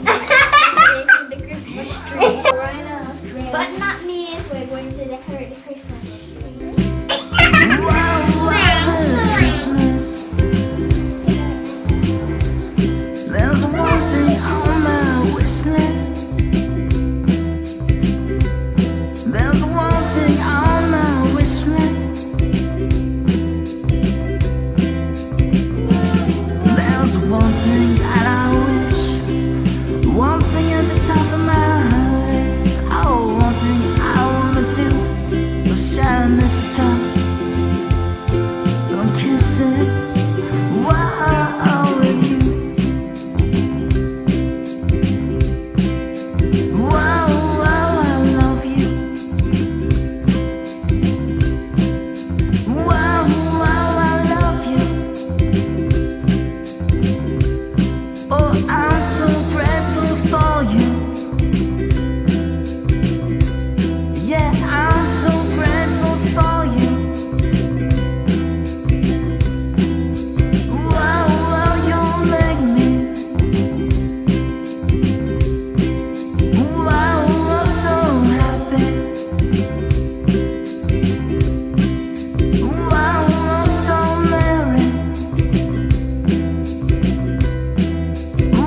decorating the Christmas tree right now. But not me. We're going to decorate the Christmas tree. There's one thing on my wish list. There's one thing on my wish list. There's one thing that I wish. One thing at the top of my list. Oh, one thing I wanna do was share mistletoe and kisses. Wow, with you. Wow, wow, I love you. Wow, wow, I love you. Oh, I'm so grateful for you. Yeah, I'm so grateful for you. Wow, wow, you make me. Wow, I'm so happy. Wow, I'm so merry.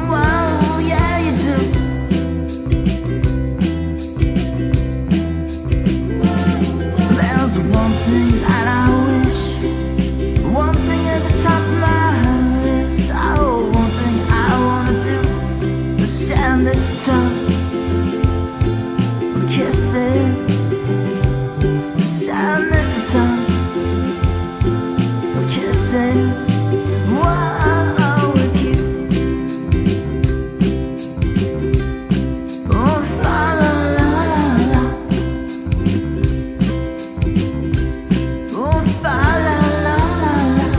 Wow, yeah, you do. There's one thing that I wish. One thing at the top of my list. Oh, one thing I wanna do is share mistletoe, kisses, share mistletoe, kisses. Wow, with you. Oh, fa la la la la. Oh, fa la la la la.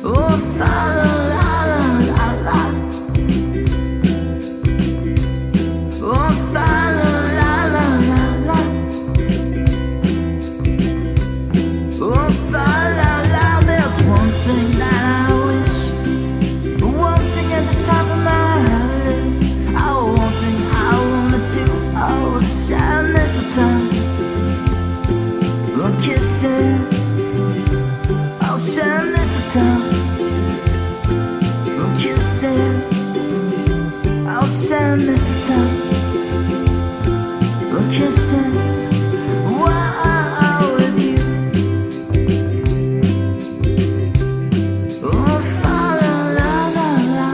Oh, fa la la la la. Oh, fa la la la la la. Oh, fa la la. There's one thing that I wish. One thing at the top of my list. Oh, one thing I wanna do. Oh, share mistletoe. Oh, kisses. I'll share mistletoe. Oh, kisses. I'll share mistletoe. Oh, kisses. Wow, with you. Oh, fa la la la la.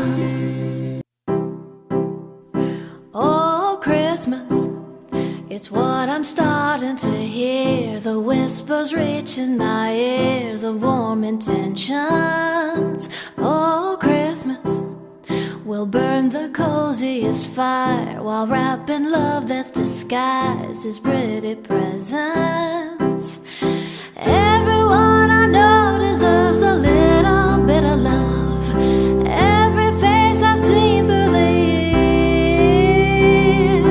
Oh, Christmas, it's what I'm starting to hear. The whispers reaching my ears of warm intentions. Oh, Christmas, we'll burn the coziest fire while wrapping love that's disguised as pretty presents. Everyone I know deserves a little bit of love. Every face I've seen through the year.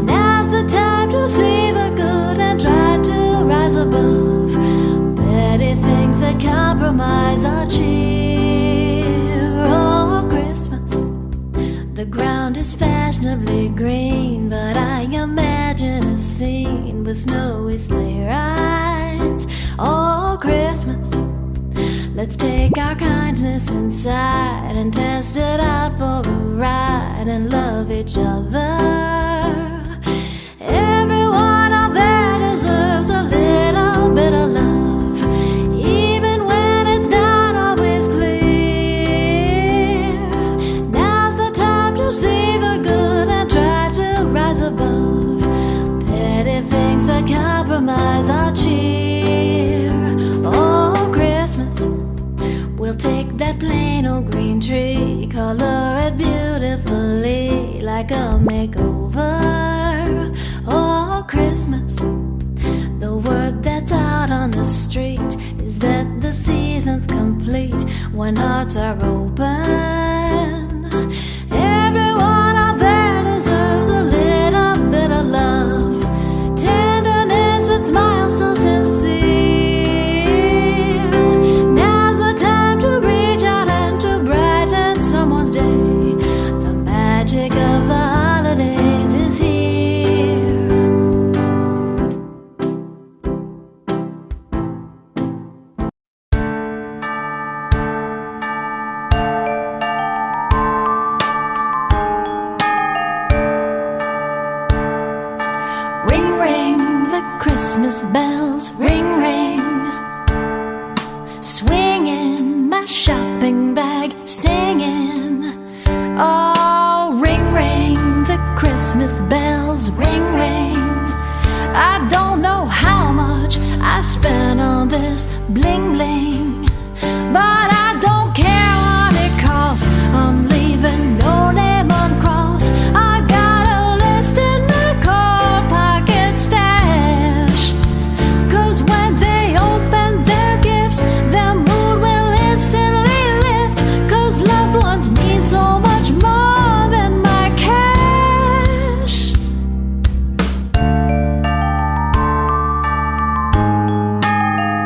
Now's the time to see the good and try to rise above petty things that compromise our cheer. Oh, Christmas, the ground is fashionably green, but I imagine a scene with snowy sleigh rides. Oh, Christmas, let's take our kindness inside and test it out for a ride and love each other. Everyone out there deserves a little bit of love, even when it's not always clear. Now's the time to see the good and try to rise above petty things that compromise our cheer. Oh, Christmas, we'll take that plain old green tree, color it beautifully like a makeover. Oh, Christmas, the word that's out on the street is that the season's complete when hearts are open. Everyone out there deserves a little bit of love, tenderness and smiles so sincere. Now's the time to reach out and to brighten Christmas bells ring, ring. Swinging my shopping bag, singing. Oh, ring, ring, the Christmas bells ring, ring. I don't know how much I spent on this bling, bling, but I